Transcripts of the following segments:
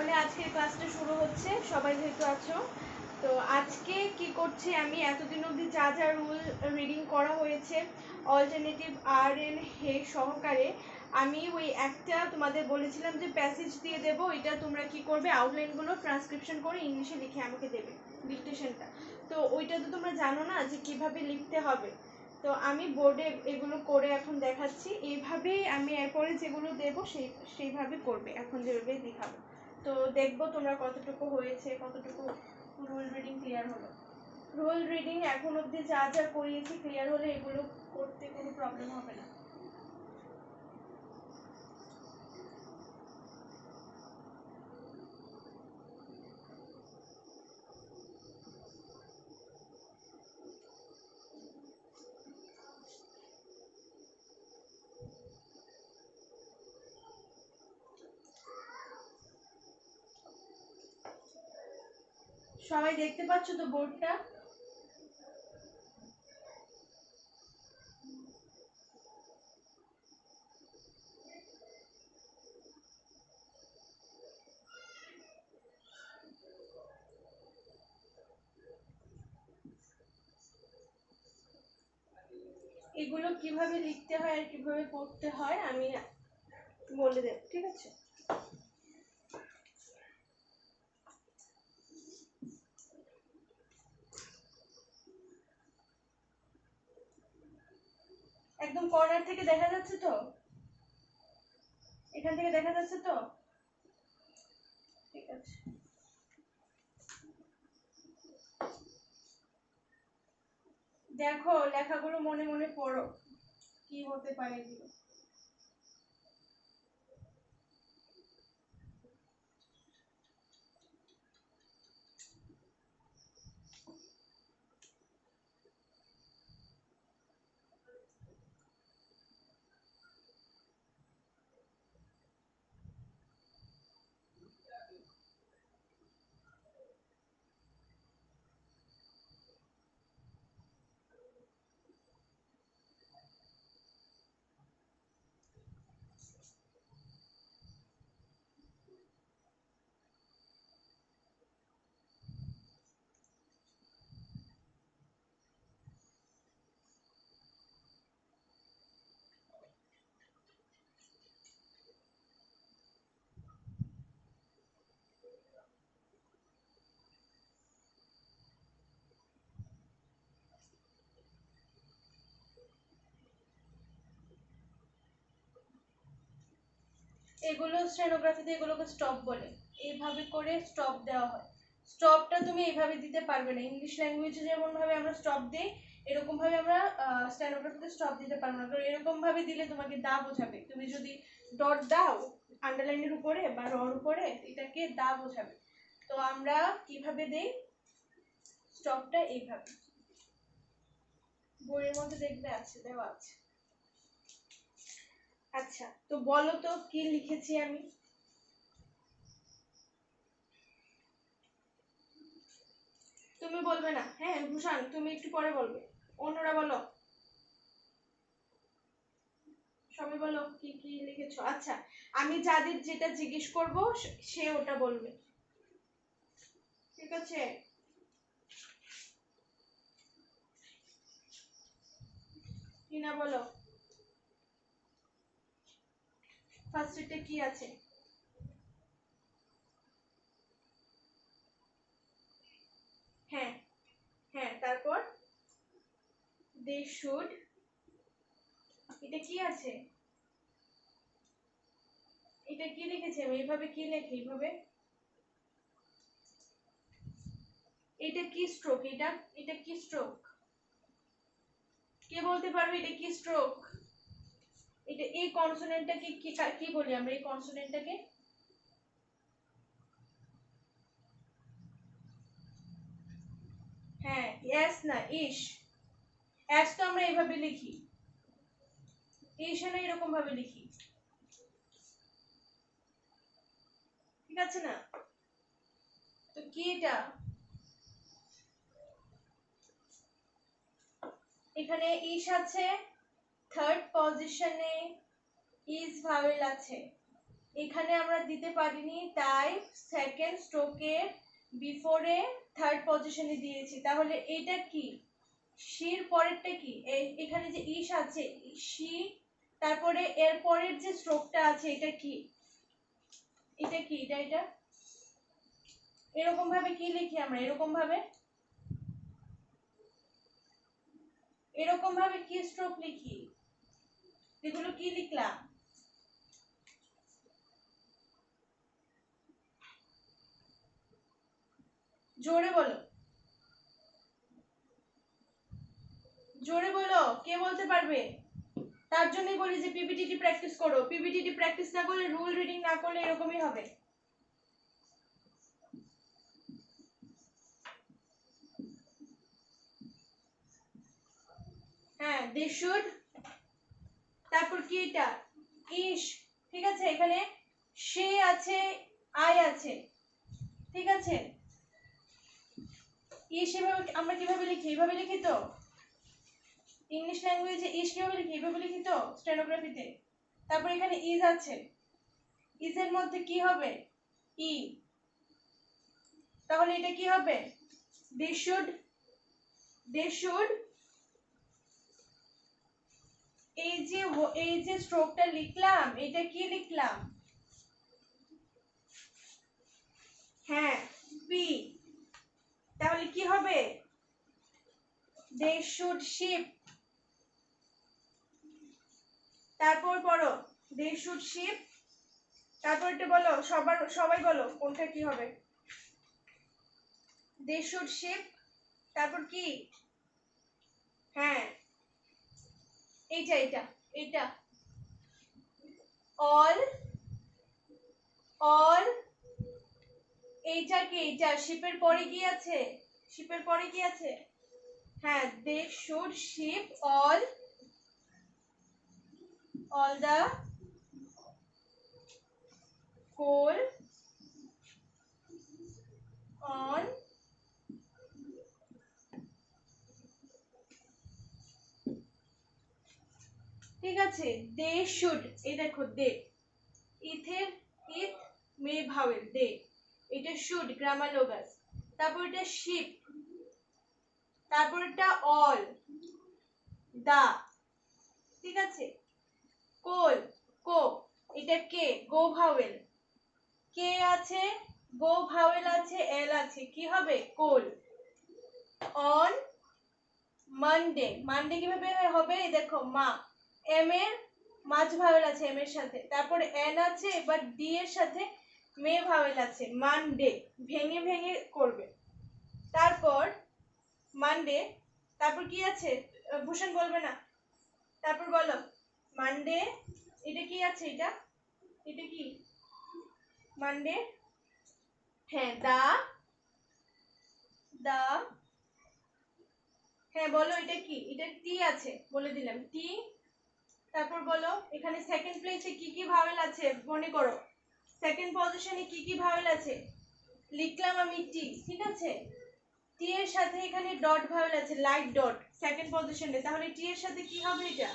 তাহলে আজকের ক্লাসটা শুরু হচ্ছে, সবাই যেহেতু আছো। তো আজকে কি করছি আমি, এতদিন অবধি যা যা রুল রিডিং করা হয়েছে অল্টারনেটিভ আর এন হে সহকারে, আমি ওই একটা তোমাদের বলেছিলাম যে প্যাসেজ দিয়ে দেবো, এটা তোমরা কি করবে, আউটলাইনগুলো ট্রান্সক্রিপশন করে ইংলিশে লিখে আমাকে দেবে ডিকটেশনটা। তো ওইটা তো তোমরা জানো না যে কিভাবে লিখতে হবে, তো আমি বোর্ডে এগুলো করে এখন দেখাচ্ছি। এইভাবেই আমি এরপরে যেগুলো দেবো সেইভাবে করবে, এখন যেভাবে দেখাবো। তো দেখবো তোমরা কতটুকু হয়েছে, কতটুকু রুল রিডিং ক্লিয়ার হলো। রুল রিডিং এখন অবধি যা যা করিয়েছি ক্লিয়ার হলে এগুলো করতে কোনো প্রবলেম হবে না। সবাই দেখতে পাচ্ছ তো বোর্ডটা? এগুলো কিভাবে লিখতে হয় আর কিভাবে পড়তে হয় আমি বলে দেব, ঠিক আছে? একদম কর্নার থেকে দেখা যাচ্ছে তো? এখান থেকে দেখা যাচ্ছে তো? ঠিক আছে, দেখো লেখাগুলো মনে মনে পড়ো, কি হতে পারে এগুলো। এগুলো স্টেনোগ্রাফিতে এগুলোকে স্টপ বলে, এইভাবে করে স্টপ দেওয়া হয়। স্টপটা তুমি এইভাবে দিতে পারবে না, ইংলিশ ল্যাঙ্গুয়েজে যেমন ভাবে আমরা স্টপ দিই এরকম ভাবে আমরা স্টেনোগ্রাফিতে স্টপ দিতে পারবো না, কারণ এরকম ভাবে দিলে তোমাকে দা বোঝাবে। তুমি যদি ডট দাও আন্ডারলাইনের উপরে বা রর উপরে, এটাকে দা বোঝাবে। তো আমরা কিভাবে দেই স্টপটা, এইভাবে বইয়ের মধ্যে দেখবে আছে, দেওয়া আছে। আচ্ছা, তো বলো তো কি লিখেছি আমি। তুমি বলবে না? হ্যাঁ ভূষণ, তুমি একটু পরে বলবে, অন্যরা বলো, সবাই বলো কি কি লিখেছো। আচ্ছা, আমি যাদের যেটা জিজ্ঞেস করব সে ওটা বলবে, ঠিক আছে? টিনা বলো, ফার্স্ট এতে কি আছে? হ্যাঁ হ্যাঁ, তারপর দে শুড, এটা কি আছে? এটা কি লিখেছি আমি, এইভাবে কি লেখি এইভাবে? এটা কি স্ট্রোক? এটা এটা কি স্ট্রোক? কে বলতে পারবে এটা কি স্ট্রোক? এটা এই কনসোনেন্টটাকে কি কি বলি আমরা, এই কনসোনেন্টটাকে? হ্যাঁ, এস না ইশ। এস তো আমরা এইভাবে লিখি, ইশ না এরকম ভাবে লিখি, ঠিক আছে না? তো কি এটা? এখানে ইশ আছে, থার্ড পজিশনে ইজ ভাওয়েল আছে, এখানে আমরা দিতে পারিনি, তাই সেকেন্ড স্ট্রোকের বিফোরে থার্ড পজিশনে দিয়েছি। তাহলে এটা কি? শির পরেরটা কি? এখানে যে ইশ আছে, শি, তারপরে এর পরের যে স্ট্রোকটা আছে এটা কি? এটা কি? এটা এরকম ভাবে কি লিখি আমরা? এরকম ভাবে কি স্ট্রোক লিখি? এগুলো কি লিখলাম? জোরে বলো, জোরে বলো, কে বলতে পারবে? তার জন্যই বলি যে পিপিটিটি প্র্যাকটিস করো। পিপিটিটি প্র্যাকটিস না করলে, রুল রিডিং না করলে এরকমই হবে। হ্যাঁ, দে শুড, তারপর কি এটা? ইশ, ঠিক আছে। এখানে সে আছে, আই আছে, ঠিক আছে। ইশ এভাবে আমরা কিভাবে লিখি? এইভাবে লিখি তো। ইংলিশ ল্যাঙ্গুয়েজে ইশ কিভাবে লিখি? এইভাবে লিখি তো স্টেনোগ্রাফিতে। তারপর এখানে ইজ আছে, ইজের মধ্যে কি হবে? ই। তাহলে এটা কি হবে? They should, they should. এই যে স্ট্রোকটা লিখলাম, এটা কি লিখলাম? হ্যাঁ, পি। তাহলে কি হবে? They should ship. তারপর পড়ো, দে শুড শিপ। তারপর এটা বলো, সবাই বলো কোনটা কি হবে? দে শুড শিপ, তারপর কি? হ্যাঁ, এটা এটা অল, অল। এইটা কি? এইটা শিপের পরে কি আছে? শিপের পরে কি আছে? হ্যাঁ, they should ship all the coal on ঠিক আছে। দে শুড, এই দেখো দে, ইথের ইথ মে ভাওয়েল দে, এটা শুড গ্রামার লোগাস। তারপর এটা শিপ, তারপর এটা অল, দা, ঠিক আছে। কোল, কো, এটা কে, গো ভাওয়েল, কে আছে, গো ভাওয়েল আছে, এল আছে, কি হবে? কোল। অন মানডে, মানডে কিভাবে হবে? দেখো মা, এম এর মাঝ ভাওয়েল আছে এম এর সাথে, তারপরে এন আছে, এবার ডি এর সাথে মে ভাওয়েল আছে, মানডে ভেঙে ভেঙে করবে। তারপর মানডে, তারপর কি আছে? ভূষণ বলবে না, তারপর বলো মানডে। এটা কি আছে? এটা কি? মানডে, হ্যাঁ, দা, দা, হ্যাঁ বলো এটা কি? এটা টি আছে, বলে দিলাম টি। তারপর বলো এখানে সেকেন্ড প্লেসে কি কি ভাওয়েল আছে মনে করো। সেকেন্ড পজিশনে কি কি ভাওয়েল আছে? লিখলাম আমি টি, ঠিক আছে। টি এর সাথে এখানে ডট ভাওয়েল আছে, লাইট ডট সেকেন্ড পজিশনে। তাহলে টি এর সাথে কি হবে? এটা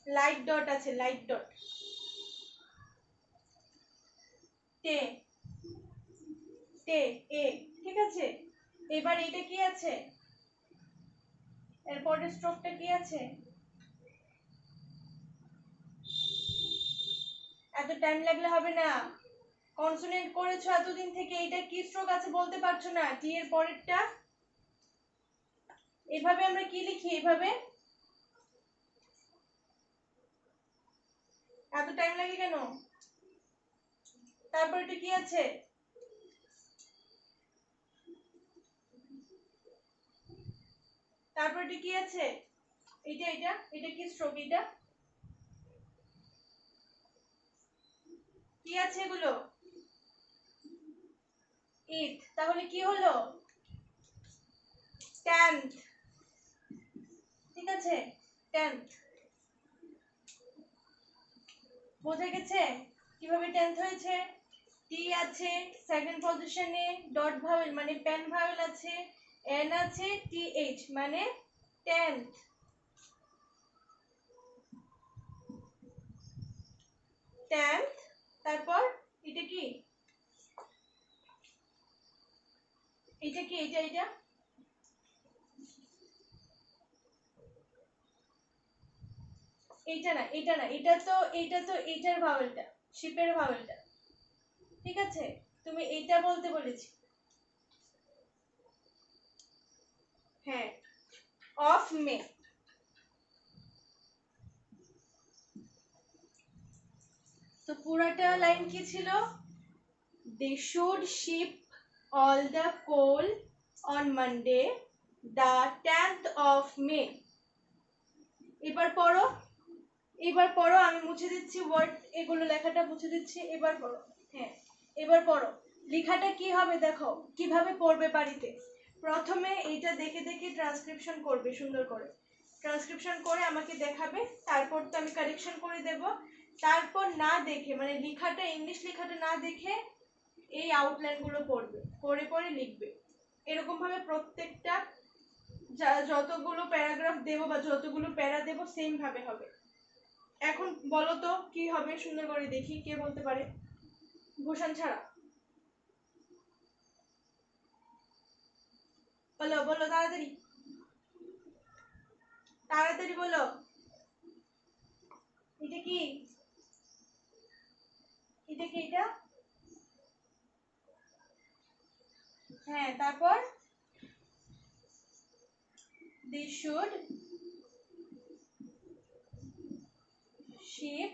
লাইট ডট আছে, লাইট ডট। টে, টে, এ, ঠিক আছে। এবার এটা কি আছে? এরপরের স্ট্রোকটা কি আছে? এত টাইম লাগলে হবে না। কনসোনেন্ট করেছো এতদিন থেকে, এটা কি স্ট্রোক আছে বলতে পারছো না? টি এর পরেরটা এভাবে আমরা কি লিখি? এভাবে। এত টাইম লাগে কেন? তারপর এটা কি আছে? তারপর এটা কি আছে? এটা কি স্ট্রোক? এটা কি আছে? এগুলো ইট। তাহলে কি হলো? টেন্থ, ঠিক আছে, টেন্থ। বোঝা গেছে কিভাবে টেন্থ হয়েছে? টি আছে সেকেন্ড পজিশনে, ডট ভাওয়েল মানে পেন ভাওয়েল আছে, এন আছে, টি এইচ মানে টেন্থ। 10th, তারপর এটা কি, এটা কি, এটা এটা এইটা না, এটা না, এটা তো এটার ভাওয়েলটা, শিপের ভাওয়েলটা। ঠিক আছে, তুমি এইটা বলতে বলেছি। হ্যাঁ, অফ মে। তো পুরাটা লাইন কি ছিল? They should ship all the coal on Monday, the 10th of May. এবার পড়ো, এবার পড়ো, আমি মুছে দিচ্ছি ওয়ার্ড, এগুলো লেখাটা মুছে দিচ্ছি, এবার পড়ো। হ্যাঁ, এবার পড়ো। লেখাটা কি হবে দেখো, কিভাবে পড়বে বাড়িতে। প্রথমে এইটা দেখে দেখে ট্রান্সক্রিপশন করবে সুন্দর করে, ট্রান্সক্রিপশন করে আমাকে দেখাবে, তারপর তো আমি কারেকশন করে দেব। তারপর না দেখে, মানে লেখাটা, ইংলিশ লেখাটা না দেখে এই আউটলাইনগুলো পড়বে, পড়ে পড়ে লিখবে। এরকম ভাবে প্রত্যেকটা যতগুলো প্যারাগ্রাফ দেবো বা যতগুলো প্যারা দেবো সেম ভাবে হবে। এখন বলো তো কি হবে, সুন্দর করে দেখি কে বলতে পারে, ভূষণ ছাড়া। বলো বলো, তাড়াতাড়ি তাড়াতাড়ি বলো। এটা কি, এটা কি, এটা? হ্যাঁ, তারপর they should ship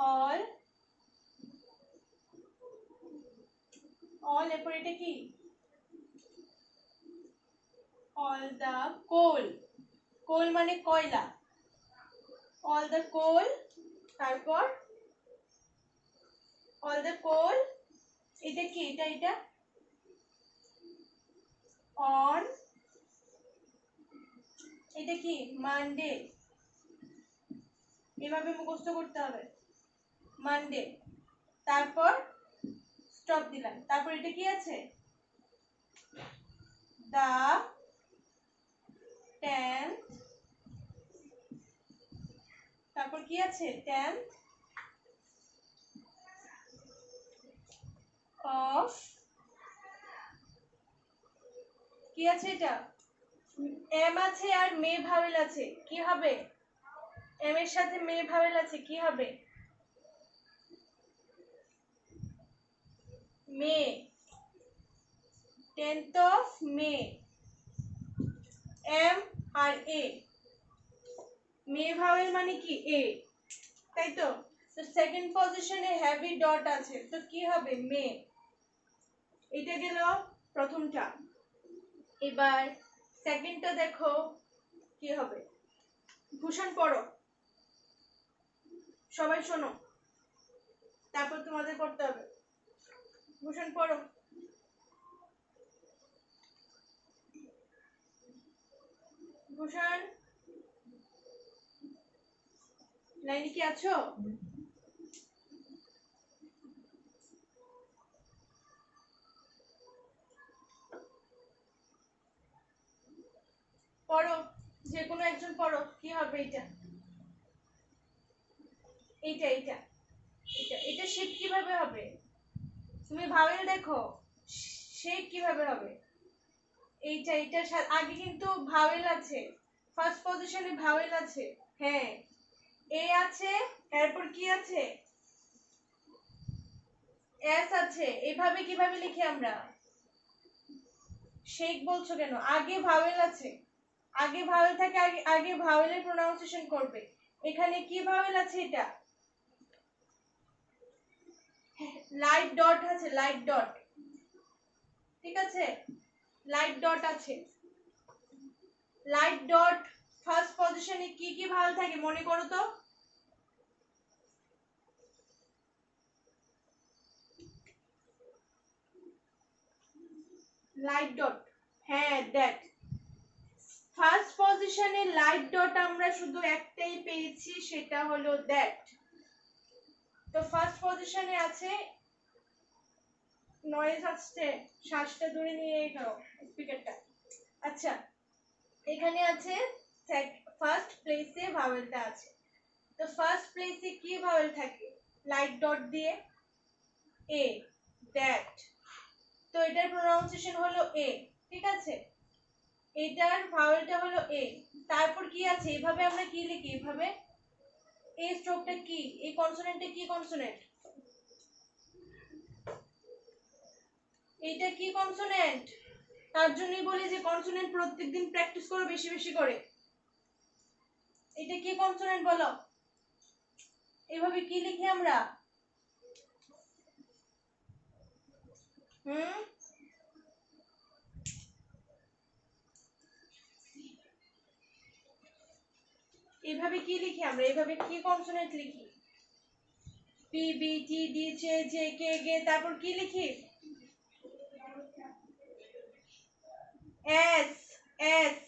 all এরপর এটা কি, all the coal, কোল মানে কয়লা, all the coal, তারপর all the coal, এটা কি, এটা এটা on, এটা কি মানডে, এভাবে মুখস্থ করতে হবে, মানডে। তারপর স্টপ দিলাম, তারপর এটা কি আছে, দা 10th, তারপর কি আছে, 10th অফ, কি আছে এটা, এম আছে আর মে ভাওয়েল আছে, কি হবে, এম এর সাথে মে ভাওয়েল আছে, কি হবে, May, 10th of May, M R A, May vowel মানে কি এ, তাই তো। তো সেকেন্ড পজিশনে হেভি ডট আছে, তো কি হবে, মে। এটা গেল প্রথমটা। এবার সেকেন্ডটা দেখো কি হবে, ভূষণ পড়ো, সবাই শোনো, তারপর তোমাদের করতে হবে। ভূষণ পড়ো। ভূষণ, লাইনে কি আছো? পড়ো, যে কোনো একজন পড়ো, কি হবে এটা, এইটা এইটা এটা, এটা শেপ কিভাবে হবে, তুমি ভাওয়েল দেখো, শেপ কিভাবে হবে, এইটা, এটার সাথে আগে কিন্তু ভাওয়েল আছে, ফার্স্ট পজিশনে ভাওয়েল আছে। হ্যাঁ, এ আছে, এরপর কি আছে, এস আছে, এভাবে কিভাবে লিখি আমরা, শেক বলছো কেন, আগে ভাওয়েল আছে, আগে ভাওয়েল থাকে, আগে আগে ভাওয়েলের প্রোনাউন্সিয়েশন করবে। এখানে কি ভাওয়েল আছে, এটা লাইট ডট আছে, লাইট ডট, ঠিক আছে, লাইট ডট আছে, লাইট ডট ফার্স্ট পজিশনে কি কি ভাওয়েল থাকে মনে করো তো, লাইট ডট, হ্যাঁ দ্যাট, ফার্স্ট পজিশনে লাইট ডট আমরা শুধু একটাই পেয়েছি, সেটা হলো দ্যাট। তো ফার্স্ট পজিশনে আছে, নয়েজ আসছে, শ্বাসটা ধরে নিয়ে খাও স্পিকারটা। আচ্ছা, এখানে আছে ফার্স্ট প্লেসে ভাওয়েলটা আছে, তো ফার্স্ট প্লেসে কি ভাওয়েল থাকে? লাইট ডট দিয়ে এ, দ্যাট। তো এটার প্রোনাউন্সিয়েশন হলো এ, ঠিক আছে? এটার ভাওয়েলটা হলো এ। তারপর কি আছে? এভাবে আমরা কি লিখি? এভাবে এই স্ট্রোকটা কি? এই কনসোনেন্টটা কি কনসোনেন্ট? এটা কি কনসোনেন্ট? তার জন্যই বলি যে কনসোনেন্ট প্রত্যেকদিন প্র্যাকটিস করো বেশি বেশি করে। এটা কি কনসোনেন্ট বলো? এভাবে কি লিখি আমরা? এভাবে কি লিখি আমরা? এভাবে কি কনসোনেন্ট লিখি? P B T D J J K G, তারপর কি লিখি? S S.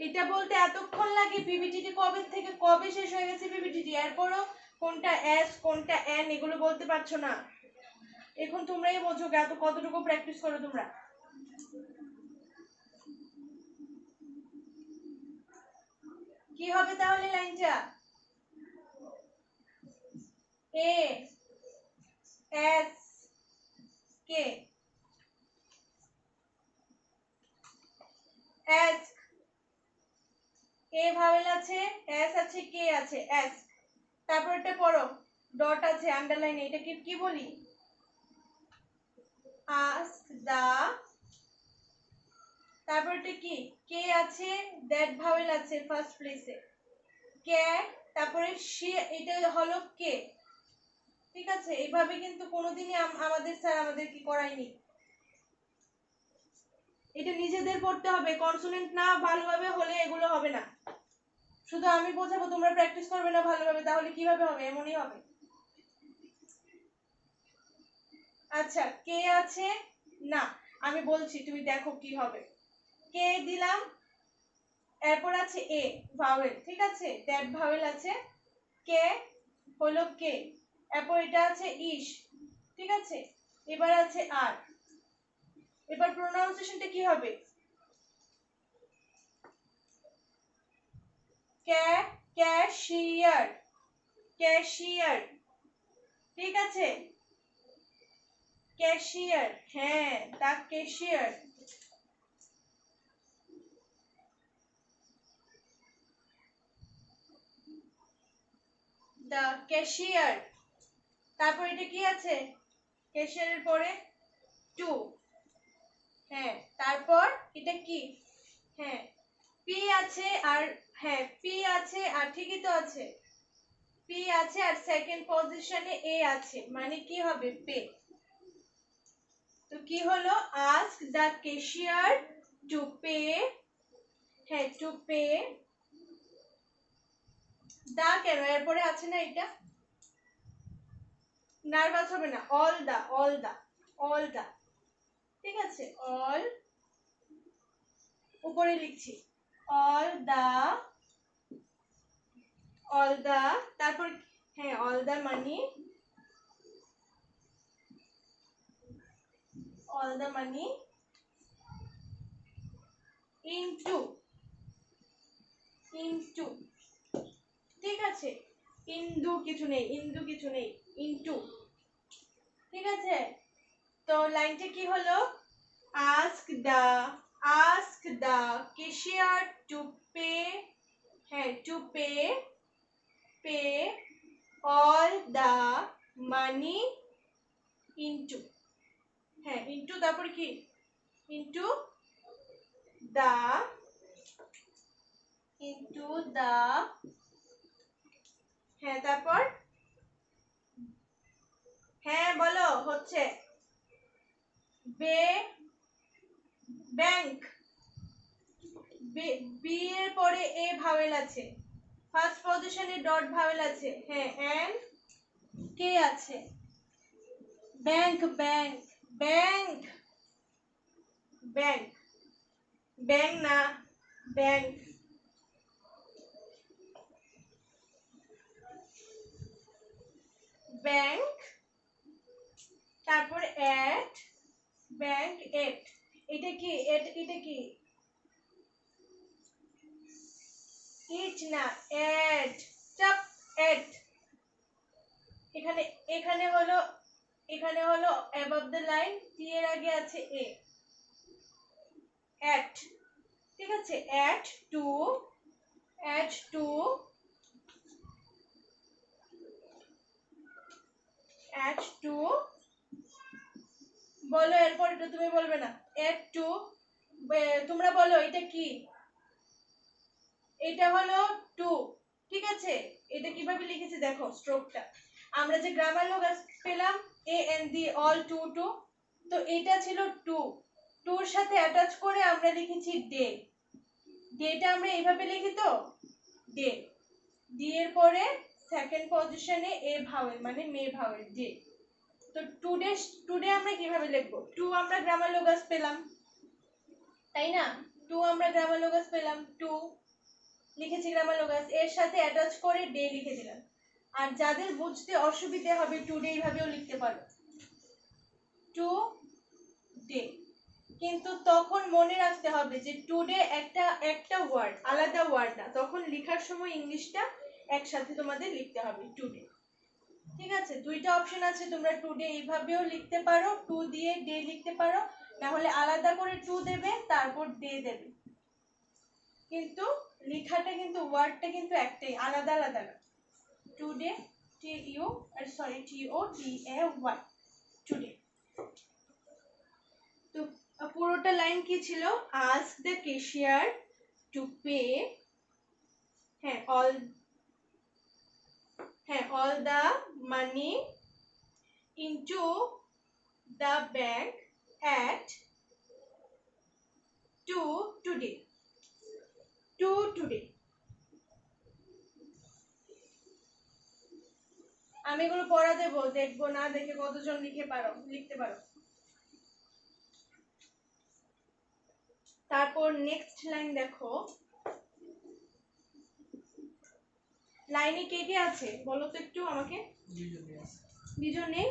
এটা বলতে এতক্ষণ লাগে? পিবিটিটি কবে থেকে কবে শেষ হয়ে গেছে পিবিটিটি? এরপরও কোনটা এস কোনটা এন এগুলো বলতে পারছো না। এখন তোমরাই বোঝো এত কতটুকু প্র্যাকটিস করো তোমরা। কি হবে তাহলে লাইনটা? A S K, S A vowel আছে, এস আছে, কে আছে, এস। তারপর এটা পড়ো, ডট আছে আন্ডারলাইন, এটা কি কি বলি? আস্ক দা। তারপর এটা কি? কে আছে, দ্যাট ভাওয়েল আছে ফার্স্ট প্লেসে, কে। তারপরে সে, এটা হলো কে, ঠিক আছে? এইভাবে কিন্তু কোনোদিনই আমাদের স্যার আমাদের কি করায়নি। এটা নিজেদের পড়তে হবে, কনসোনেন্ট না ভালোভাবে হলে এগুলো হবে না। শুধু আমি বোঝাবো, তোমরা প্র্যাকটিস করবে না ভালোভাবে, তাহলে কিভাবে হবে? এমনই হবে। আচ্ছা, কে আছে না, আমি বলছি তুমি দেখো কি হবে। কে দিলাম, এরপর আছে এ ভাওয়েল, ঠিক আছে? দ্যাট ভাওয়েল আছে, কে হলো কে, এরপর এটা আছে ইস, ঠিক আছে? এবার আছে আর। এবার প্রোনাউন্সিয়েশনটা কি হবে? ক্যাশিয়ার, ক্যাশিয়ার, ঠিক আছে? ক্যাশিয়ার, হ্যাঁ, দা ক্যাশিয়ার। দা ক্যাশিয়ার। তারপর এটা কি আছে? ক্যাশিয়ারের পরে টু, হ্যাঁ। তারপর এটা কি? হ্যাঁ, পি আছে আর, হ্যাঁ পি আছে আর, ঠিকই তো আছে, পি আছে আর সেকেন্ড পজিশনে এ আছে, মানে কি হবে? পে। তো কি হলো? Ask the cashier to pay, হ্যাঁ টু পে। দা কেন? এরপরে আছে না এটা, নার্ভাস হবে না, all the, all the, all the, ঠিক আছে? অল, উপরে লিখছি, অল দা, অল দা। তারপর হ্যাঁ, all the money, all the money into, into, ঠিক আছে? ইন্দু কিছু নেই, ইন্দু কিছু নেই, ইনটু, ঠিক আছে? তো লাইনটা কি হলো? Ask the, ask the cashier to pay, হ্যাঁ to pay, pay all the money into, হ্যাঁ ইনটু, তারপর কি? ইনটু দা, ইনটু দা, হ্যাঁ তারপর, হ্যাঁ বলো হচ্ছে, বে, ব্যাংক, বি এর পরে এ ভাওয়েল আছে, ফার্স্ট পজিশনে ডট ভাওয়েল আছে, হ্যাঁ এন্ড কে আছে, bank, bank, bank, bank, bank না, ব্যাংক, ব্যাংক। তারপর এট, ব্যাংক এট, এটা কি? এটা কি? ইট না, এট। চাপ, এট। এখানে এখানে হলো অ্যাবভ দ্য লাইন, টি এর আগে আছে এ। এট, ঠিক আছে? এট টু, এট টু, এট টু। বলো এরপর, এটা তুমি বলবে না। এট টু, তোমরা বলো এটা কি? এটা হলো টু, ঠিক আছে? এটা কিভাবে লিখেছি দেখো স্ট্রোকটা। আমরা যে গ্রামার লোগাস পেলাম A N D all to to, তো এটা ছিল টু, টুর সাথে অ্যাটাচ করে আমরা লিখেছি ডে। ডেটা আমরা এইভাবে লিখি তো, ডে। ডি এর পরে সেকেন্ড পজিশনে এ ভাওয়েল, মানে মে ভাওয়েল, ডে। তো টুডে, টুডে আমরা কিভাবে লিখবো? টু আমরা গ্রামার লোগাস পেলাম, তাই না? টু আমরা গ্রামার লোগাস পেলাম, টু লিখেছি গ্রামার লোগাস, এর সাথে অ্যাটাচ করে ডে লিখে দিলাম। আর যাদের বুঝতে অসুবিধা হবে টুডে এইভাবেও লিখতে পারো, টু ডে। কিন্তু তখন মনে রাখতে হবে যে টুডে একটা ওয়ার্ড, আলাদা ওয়ার্ড না, তখন লেখার সময় ইংলিশটা একসাথে তোমাদের লিখতে হবে, টুডে। ঠিক আছে? দুইটা অপশন আছে, তোমরা টুডে এইভাবেও লিখতে পারো, টু দিয়ে ডে লিখতে পারো, না হলে আলাদা করে টু দেবে তারপর ডে দেবে। কিন্তু লেখাটা কিন্তু, ওয়ার্ডটা কিন্তু একটাই, আলাদা আলাদা না। Today, T U sorry T O T A Y, today. তো পুরোটা লাইন কি ছিল? Ask the cashier to pay, হ্যাঁ all the money into the bank at to today, to today. আমি এগুলো পড়া দেবো, দেখবো না দেখে কতজন লিখতে পারো। তারপর নেক্সট লাইন দেখো, লাইনে কে কে আছে বলো তো একটু আমাকে। দুজন নেই?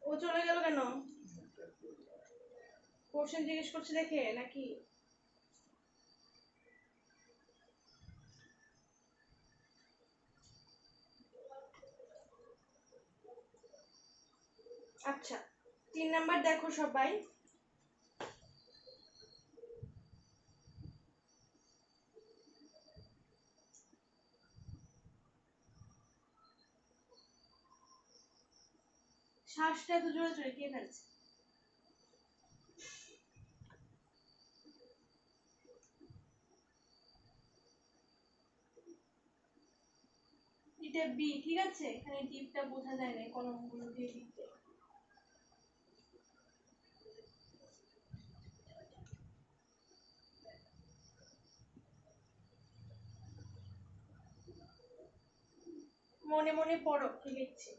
ও চলে গেল কেন? কোশ্চেন জিজ্ঞেস করছে দেখে নাকি? আচ্ছা, 3 নাম্বার দেখো সবাই। শ্বাসটা এত জোরে জোরে কে ফেলছে? এটা বি, ঠিক আছে? এখানে ডিপটা বোঝা যায় না, কলমগুলো দিয়ে লিখতে। মনে মনে পড়ো কি লিখছি।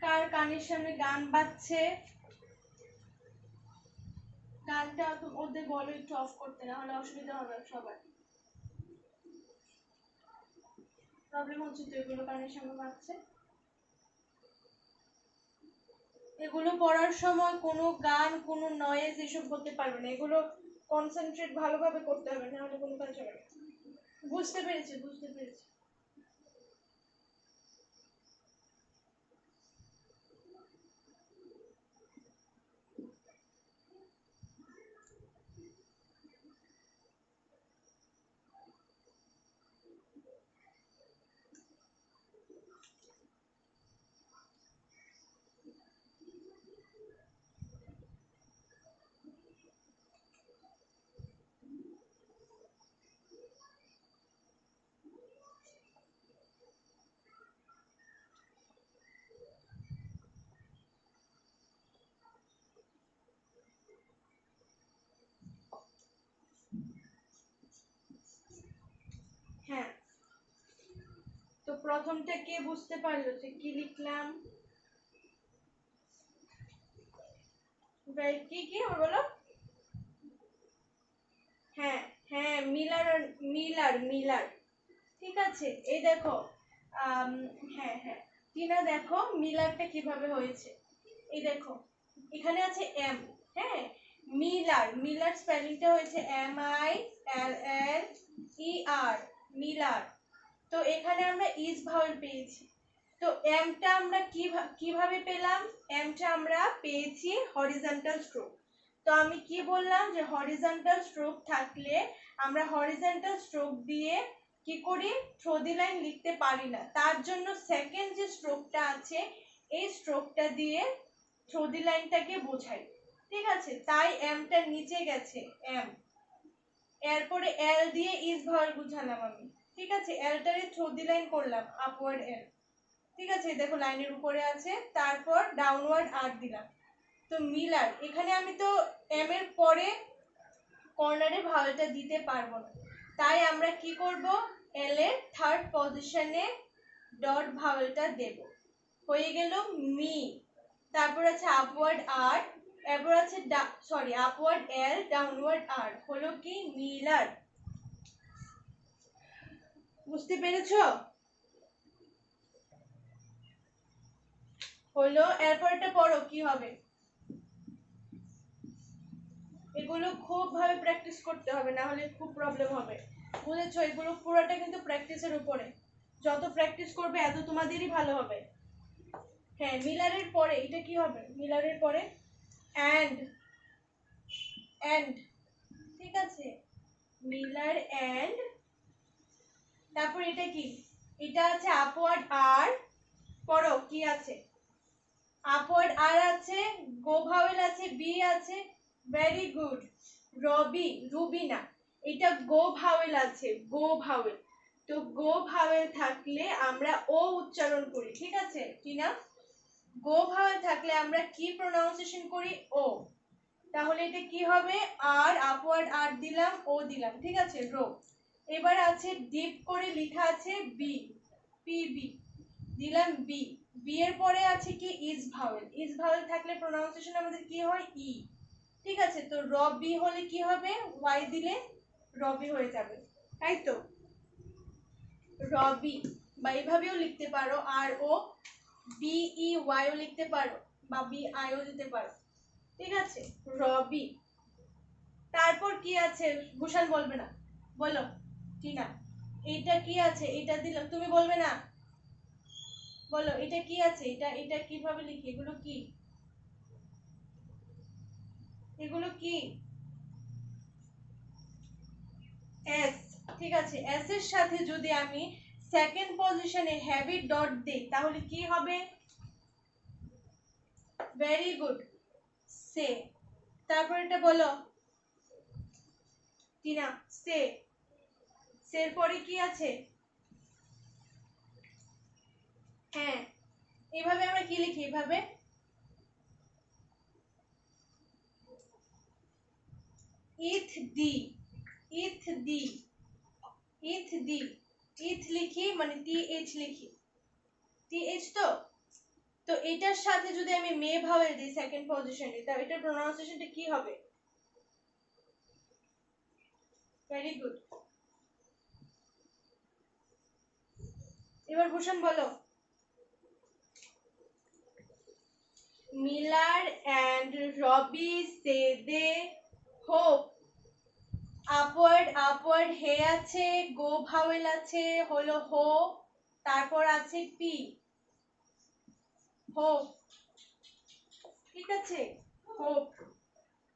কার কানের সামনে গান বাজছে? গানটা তো ওদের বলো একটু অফ করতে, না হলে অসুবিধা হবে সবার। প্রবলেম হচ্ছে তো, এগুলো কানের সামনে বাজছে। এগুলো পড়ার সময় কোনো গান, কোনো নয়েজ এসব হতে পারবে না, এগুলো কনসেন্ট্রেট ভালোভাবে করতে হবে, না হলে কোনো কাজ হবে না। বুঝতে পেরেছি, বুঝতে পেরেছি। তো প্রথমটা কে বুঝতে পারলো যে কি লিখলাম? কি কি বলো? হ্যাঁ হ্যাঁ, মিলার মিলার মিলার। ঠিক আছে, এই দেখো হ্যাঁ হ্যাঁ টিনা দেখো মিলারটা কিভাবে হয়েছে। এই দেখো এখানে আছে এম, হ্যাঁ, মিলার, মিলার স্পেলিংটা হয়েছে MILLER, মিলার। তো এখানে আমরা ইজ ভাওয়েল পেয়েছি। তো এমটা আমরা কিভাবে পেলাম? এমটা আমরা পেয়েছি হরিজন্টাল স্ট্রোক। তো আমি কি বললাম যে হরিজন্টাল স্ট্রোক থাকলে আমরা হরিজন্টাল স্ট্রোক দিয়ে কি করি? থ্রোদি লাইন লিখতে পারি না। তার জন্য সেকেন্ড যে স্ট্রোকটা আছে এই স্ট্রোকটা দিয়ে থ্রোদি লাইনটাকে বোঝাই। ঠিক আছে, তাই এমটা নিচে গেছে এম, এরপরে এল দিয়ে ইজ ভাওয়েল বুঝালাম আমি। ঠিক আছে, এলটারে থ্রোদি লাইন করলাম আপওয়ার্ড এল। ঠিক আছে, দেখো লাইনের উপরে আছে, তারপর ডাউনওয়ার্ড আর দিলাম। তো মিলার, এখানে আমি তো এম এর পরে কর্নারে ভাওয়েলটা দিতে পারবো না, তাই আমরা কি করব? এল এর থার্ড পজিশনে ডট ভাওয়েলটা দেব। হয়ে গেল মি। তারপর আছে আপওয়ার্ড আর, এরপর আছে আপওয়ার্ড এল, ডাউনওয়ার্ড আর, হলো কি? মিলার। বুঝতে পেরেছো? হলো, এরপরটা পড়ো কি হবে। এগুলো খুব ভাবে প্র্যাকটিস করতে হবে, না হলে খুব প্রবলেম হবে, বুঝেছো? এগুলো পুরোটা কিন্তু প্র্যাকটিসের উপরে, যত প্র্যাকটিস করবে এত তোমাদেরই ভালো হবে। হ্যাঁ, মিলারের পরে এটা কি হবে? মিলারের পরে অ্যান্ড, অ্যান্ড। ঠিক আছে, মিলার অ্যান্ড। তারপর এটা কি? এটা আছে আপওয়ার্ড আর। পড়ো কি আছে? আপওয়ার্ড আর আছে, গো ভাওয়েল আছে, বি আছে। Very good. রবি, রুবিনা, এটা গো ভাওয়েল আছে, গো ভাওয়েল। তো গো ভাওয়েল থাকলে আমরা ও উচ্চারণ করি। ঠিক আছে টিনা, গো ভাওয়েল থাকলে আমরা কি প্রোনাউন্সিয়েশন করি? ও। তাহলে এটা কি হবে? আর, আপওয়ার্ড আর দিলাম, ও দিলাম। ঠিক আছে, রো। এবার আছে ডিপ করে লেখা আছে বি, পিবি দিলাম, বি। বি এর পরে আছে কি? Is vowel. ইজ ভাওয়েল থাকলে প্রোনাউন্সিয়েশন আমাদের কি হয়? ই। ঠিক আছে, তো রবি হলে কি হবে? ওয়াই দিলে রবি হয়ে যাবে, তাই তো? রবি, বা এইভাবেও লিখতে পারো, আর ও BEY ও লিখতে পারো, বা BI ও দিতে পারো। ঠিক আছে, রবি। তারপর কি আছে? ভূষণ বলবে না, বলো টিনা। এটা কি আছে? এটা দিলাম, তুমি বলবে না, বলো এটা কি আছে? এটা এটা কিভাবে লিখি? এগুলো কি? এগুলো কি? এস। ঠিক আছে, এস এর সাথে যদি আমি সেকেন্ড পজিশনে হেভি ডট দিই তাহলে কি হবে? ভেরি গুড, সে। তারপর এটা বলো টিনা, সে। সের পরে কি আছে? হ্যাঁ, এভাবে আমরা কি লিখি? এভাবে ইথ দি, ইথ দি, ইথ দি, ইথ লিখি, মানে TH লিখি, TH। তো তো এটার সাথে যদি আমি মে ভাওয়েল দিই সেকেন্ড পজিশনে, তাহলে এটার প্রোনাউন্সিয়েশনটা কি হবে? Very good. এবার ভূষণ বলো। Miller and Rabi say they hope. Upward, upward হে আছে, গো ভাওয়েল আছে, হলো হো। তারপর আছে পি, হোপ। ঠিক আছে, হোপ।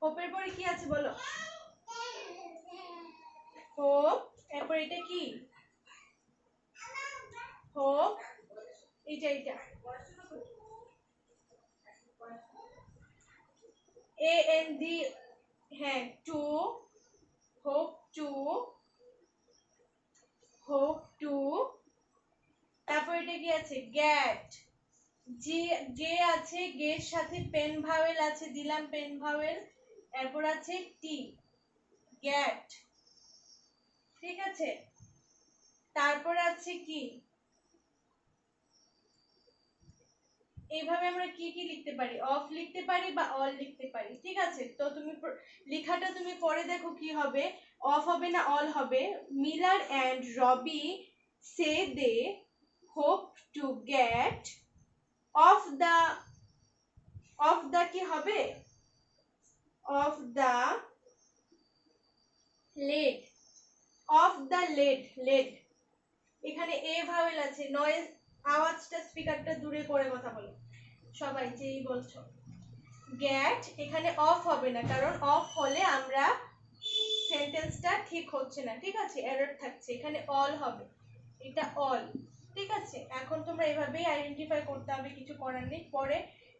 হোপের পরে কি আছে বলো? হোপ। এরপর এটা কি? হোপ। এটা এটা AND, হ্যাঁ, to, hope to, hope to. তারপর এটা কি আছে? গ্যাট। জি, গে আছে, গের সাথে পেন ভাওয়েল আছে, দিলাম পেন ভাওয়েল। এরপর আছে টি, গ্যাট। ঠিক আছে, তারপর আছে কি? এইভাবে আমরা কি কি লিখতে পারি, অফ লিখতে পারি বা অল লিখতে পারি। ঠিক আছে, তো তুমি লেখাটা তুমি পরে দেখো কি হবে, অফ হবে না অল হবে। Miller and Rabi say they hope to get of the কি হবে, of the led, of the led. এখানে এ ভাওয়েল আছে, নয়েজ আওয়াজটা স্পিকারটা দূরে করে কথা বলো সবাই, যেই বলছো। গেট এখানে অফ হবে না, কারণ অফ হলে আমরা সেন্টেন্সটা ঠিক হচ্ছে না। ঠিক আছে, এরর থাকছে, এখানে অল হবে, এটা অল। ঠিক আছে, এখন তোমরা এভাবেই আইডেন্টিফাই করতে হবে, কিছু করার নেই। পরে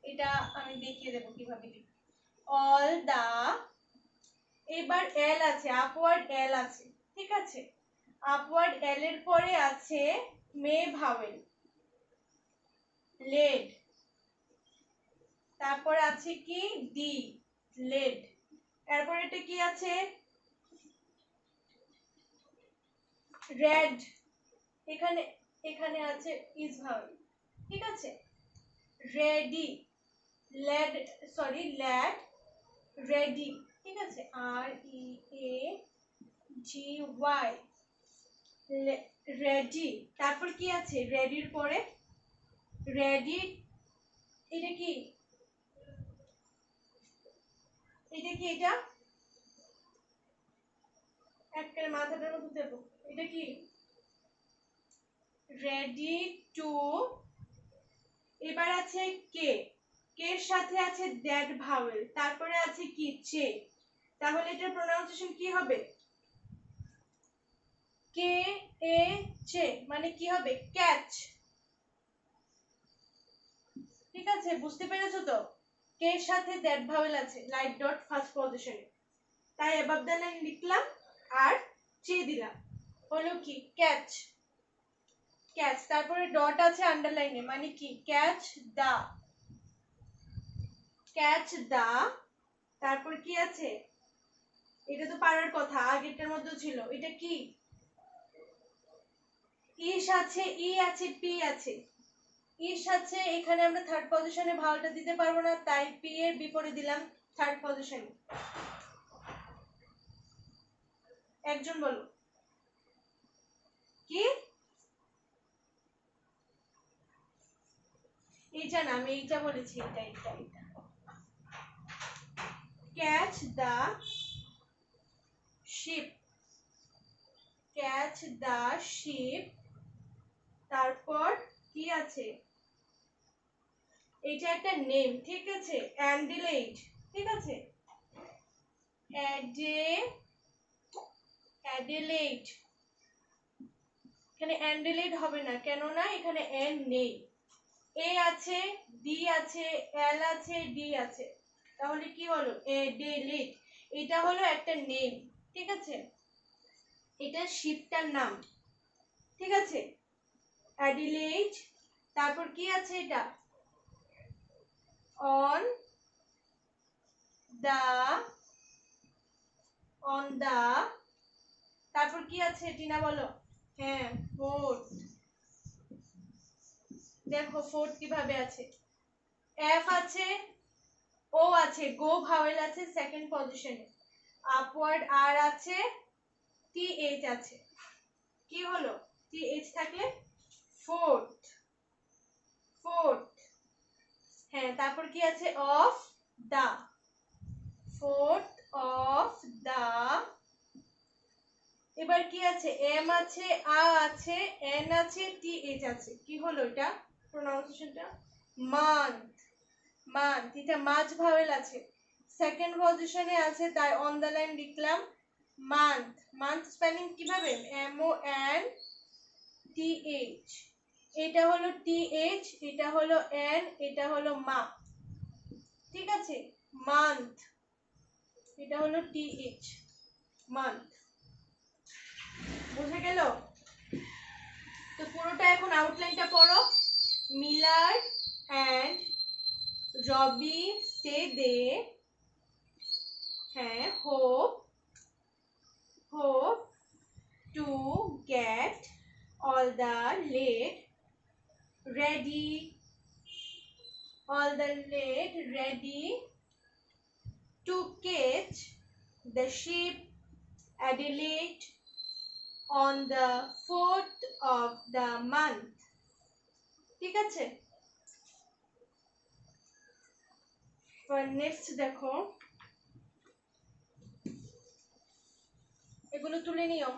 এটা আমি দেখিয়ে দেবো কিভাবে লিখবে। অল দা, এবার এল আছে, আপওয়ার্ড এল আছে। ঠিক আছে, আপওয়ার্ড এল এর পরে আছে মে ভাওয়েল, লেড। তারপর আছে কি ডি, লেড। এরপর এটা কি আছে, রেড। এখানে এখানে আছে ইজ ভাওয়েল। ঠিক আছে, ready, led, sorry lad, ready. ঠিক আছে, আর ই এ জি ওয়াই, রেডি। তারপর কি আছে, রেডির পরে রেডি, এটা কি, এটা কি, এটা একটা মাথাটার মধ্যে দেবো, এটা কি, রেডি টু। এবার আছে কে, কের সাথে আছে দ্যাট ভাওয়েল, তারপরে আছে কি চে, তাহলে এটার প্রোনাউন্সিয়েশন কি হবে, কে এ চে, মানে কি হবে, ক্যাচ। ঠিক আছে, বুঝতে পেরেছো তো, কে এর সাথে দ্যাট ভাওয়েল আছে, লাইট ডট ফার্স্ট পজিশনে, তাই অ্যাবাভ দ্য লাইন লিখলাম আর চে দিলাম, হলো কি ক্যাচ, ক্যাচ। তারপরে ডট আছে আন্ডারলাইনে, মানে কি ক্যাচ দা, ক্যাচ দা। তারপর কি আছে, এটা তো পারার কথা, আগেরটার মধ্যে ছিল, এটা কি, ইস আছে, ই আছে, পি আছে, ইস আছে, এখানে আমরা থার্ড পজিশনে ভাওয়ালটা দিতে পারবো না, তাই পি এর বিপরীত দিলাম থার্ড পজিশনে। একজন বলো কি, এইটা না, আমি এইটা বলেছি, এটা এটা এটা, ক্যাচ দা শিপ, ক্যাচ দা শিপ। তারপর কি আছে, এটা একটা নেম। ঠিক আছে, অ্যান্ডিলেইড। ঠিক আছে, অ্যাডিলেইড, এখানে অ্যান্ডিলেইড হবে না, কেননা এখানে এন নেই, এ আছে, ডি আছে, এল আছে, ডি আছে, তাহলে কি হলো এডেলেইড। এটা হলো একটা নেম। ঠিক আছে, এটা শিপটার নাম। ঠিক আছে, অ্যাডিলেইড। তারপর কি আছে, এটা অন দা, তারপর কি আছে টিনা বলো, হ্যাঁ ফোর্থ, দেখো ফোর্থ কিভাবে আছে, এফ আছে, ও আছে, গো ভাওয়েল আছে সেকেন্ড পজিশনে, আপওয়ার্ড আর আছে, টি এইচ আছে, কি হলো, টি এইচ থাকলে ফোর্থ, ফোর্থ। হ্যাঁ, তারপর কি আছে, of the, fourth of the. এবার কি আছে, এম আছে, আ আছে, এন আছে, টি এইচ আছে, কি হলো এটা প্রোনাউন্সিয়েশনটা, মান্থ, মান্থ। এটা মাঝ ভাওয়েল আছে, সেকেন্ড পজিশনে আছে, তাই অন দ্য লাইন লিখলাম মান্থ। মান্থ স্পেলিং কিভাবে, M O N T H, এটা হলো টি এইচ, এটা হলো এন, এটা হলো মা। ঠিক আছে, মান্থ, এটা হলো টি এইচ, মান্থ। বুঝে গেল তো, পুরোটা এখন আউটলাইনটা পড়ো। মিলার অ্যান্ড রবি সে দে, হ্যাঁ, hope to gate all the late ready all the net ready to catch the ship Adelaide on the 4th of the month. ঠিক আছে, নেক্সট দেখো, এগুলো তুলে নিও,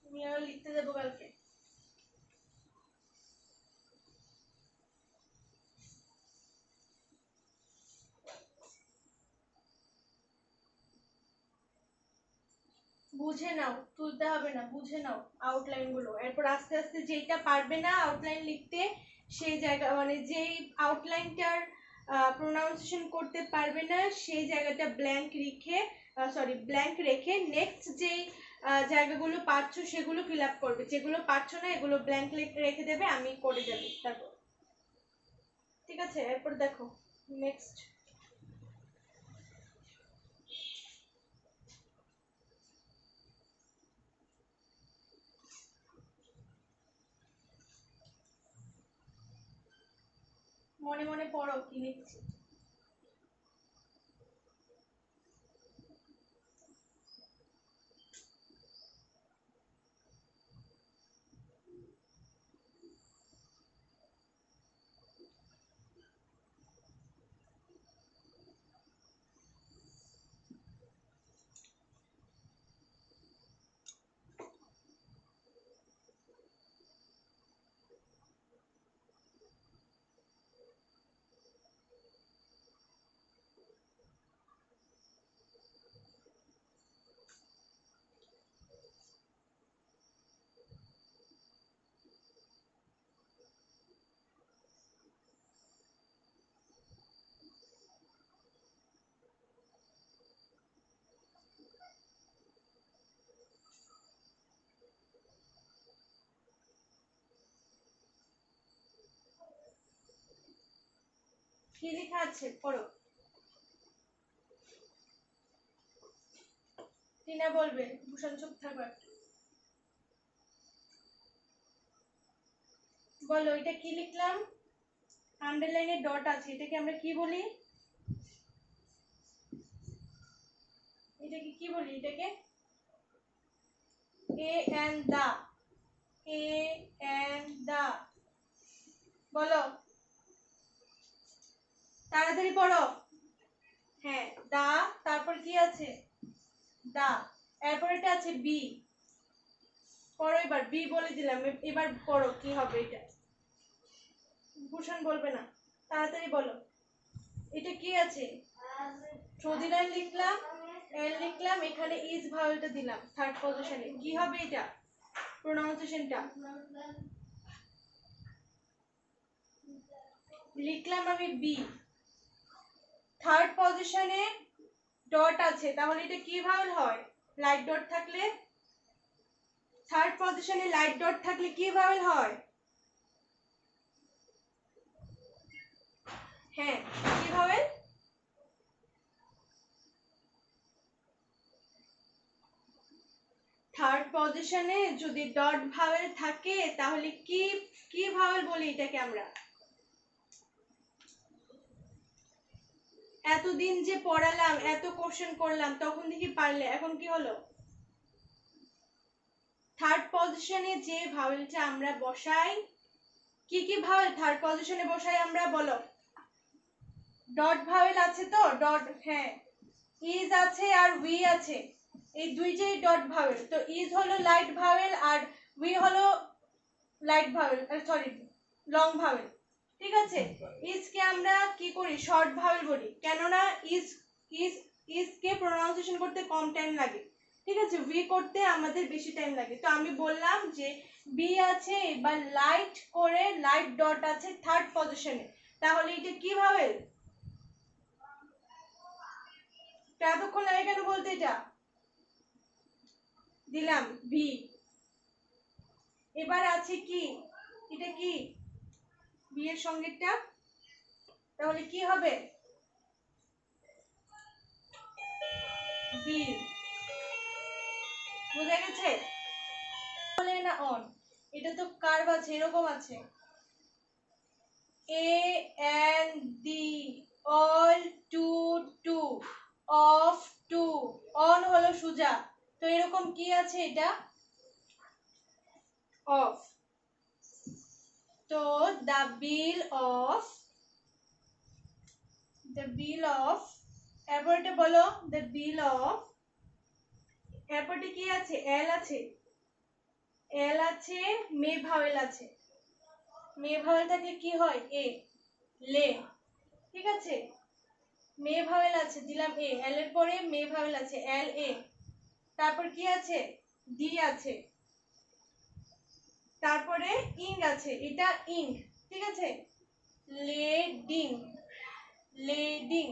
আমি আরো লিখতে যাবো কালকে। বুঝে নাও, তুলতে হবে না, বুঝে নাও আউটলাইন গুলো, এরপর আস্তে আস্তে যেটা পারবে না আউটলাইন লিখতে সেই জায়গা মানে যেই আউটলাইনটার প্রোনাউন্সিয়েশন করতে পারবে না সেই জায়গাটা ব্ল্যাঙ্ক রেখে নেক্সট যেই জায়গাগুলো পারছো সেগুলো ফিল আপ করবে, যেগুলো পারছো না এগুলো ব্ল্যাঙ্ক রেখে দেবে, আমি করে যাবো তারপর। ঠিক আছে, এরপর দেখো নেক্সট। মনে মনে পড়ো কি লিখছি। কি লেখা আছে পড়ো। টিনা বলবে, ভূষণ চুপ থাকবে। বলো এটা কি লিখলাম, আন্ডারলাইনে ডট আছে, এটাকে আমরা কি বলি? এটাকে কি বলি? এটাকে এ and the, A and the, বলো তাড়াতাড়ি পড়ো। হ্যাঁ দা, তারপর কি আছে? দা, এরপর এটা আছে বি, পড়ো এবার, বি বলে দিলাম, এবার পড়ো কি হবে এটা। ভূষণ বলবে না, তাড়াতাড়ি বলো। এটা কি আছে? সদিলাইন লিখলাম, এল লিখলাম, এখানে ইজ ভাওয়েলটা দিলাম থার্ড পজিশনে, কি হবে এটা প্রোনাউন্সিয়েশনটা? লিখলাম আমি বি, থার্ড পজিশনে ডট আছে, তাহলে এটা কি ভাওয়েল হয়? লাইট ডট থাকলে, থার্ড পজিশনে লাইট ডট থাকলে কি ভাওয়েল হয়? হ্যাঁ কি ভাওয়েল? থার্ড পজিশনে যদি ডট ভাওয়েল থাকে তাহলে কি কি ভাওয়েল বলি এটাকে আমরা? এতদিন যে পড়ালাম, এত কোশ্চেন করলাম, তখন দেখি পারলে, এখন কি হলো? থার্ড পজিশনে যে ভাওয়েলটা আমরা বসাই, কি কি ভাওয়েল থার্ড পজিশনে বসাই আমরা, বলো। ডট ভাওয়েল আছে তো, ডট, হ্যাঁ ইজ আছে আর উই আছে, এই দুইটাই ডট ভাওয়েল, তো ইজ হলো লাইট ভাওয়েল আর উই হলো light vowel, sorry long vowel. ঠিক আছে, ইজ কে আমরা কি করি? শর্ট ভাওয়েল বলি, কেননা is is is K pronunciation করতে কম টাইম লাগে, ঠিক আছে, উই করতে আমাদের বেশি টাইম লাগে। তো আমি বললাম যে বি আছে, এবার লাইট করে লাইট ডট আছে থার্ড পজিশনে, তাহলে এটা কি ভাওয়েল? এতক্ষণ লাগে কেন বলতে? এটা দিলাম ভি, এবার আছে কি, এটা কি বি এর সঙ্গেটা, তাহলে কি হবে? বি, বুঝা গেছে? বলে না অন, এটা তো কার্ভ আছে, এরকম আছে, A and D, all to, of to, on হলো সুজা, তো এরকম কি আছে এটা of, তো the bill of, এরপরটা বলো the bill of, এরপরটা কি আছে L আছে, L আছে, মে ভাওয়েল আছে, মে ভাওয়েল থাকলে কি হয় এ, লে, ঠিক আছে, মে ভাওয়েল আছে দিলাম এ, এল এর পরে মে ভাওয়েল আছে এল এ, তারপর কি আছে ডি আছে, তারপরে ইং আছে, এটা ইং, ঠিক আছে, লেডিং, লেডিং,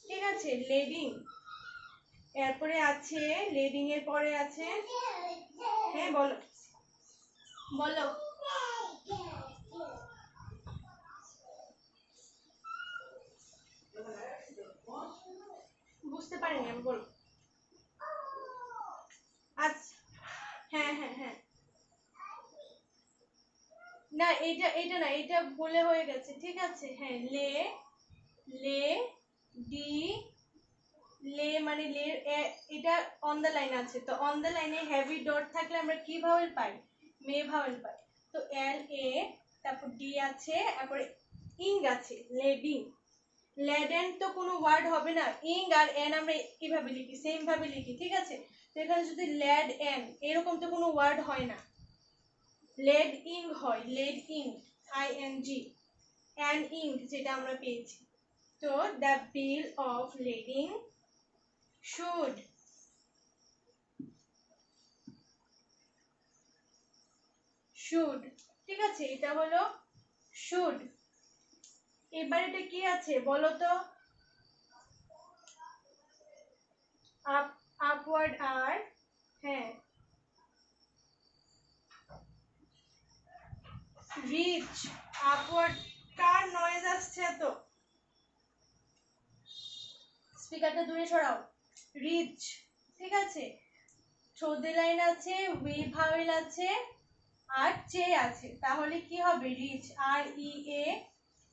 ঠিক আছে, লেডিং, এরপরে আছে লেডিং এর পরে আছে, হ্যাঁ বলো বলো, বুঝতে পারিনি আমি, বলো। আচ্ছা, হ্যাঁ হ্যাঁ হ্যাঁ, না এটা না, এটা বলে হয়ে গেছে, ঠিক আছে, হ্যাঁ লে, লে ডি, লে মানে লে, এটা অন দ্য লাইন আছে, তো অন দ্য লাইনে হেভি ডট থাকলে আমরা কি ভাওয়েল পাই, মে ভাওয়েল পাই, তো এল এ, তারপর ডি আছে, তারপরে ইং আছে, লেডিং, লেডেন তো কোনো ওয়ার্ড হবে না, ইং আর এন আমরা কিভাবে লিখি, সেম ভাবে লিখি, ঠিক আছে, তো এখানে যদি লেড এন এরকম তো কোনো ওয়ার্ড হয় না, লেড ইং হয়, লেড ইং, আই এন জি, অ্যান ইং যেটা আমরা পেয়েছি, তো the bill of lading should, should, ঠিক আছে, এটা হলো শুড, এবার এটা কি আছে বলো তো, আপ, আপওয়ার্ড আর, হ্যাঁ রিচ, আপওয়ার্ড, কার নয়েজ আসছে এত, স্পিকারটা দূরে সরাও, রিচ, ঠিক আছে, থ্রো লাইন আছে, উই ভাওয়েল আছে, আর চে আছে, তাহলে কি হবে rich, R E A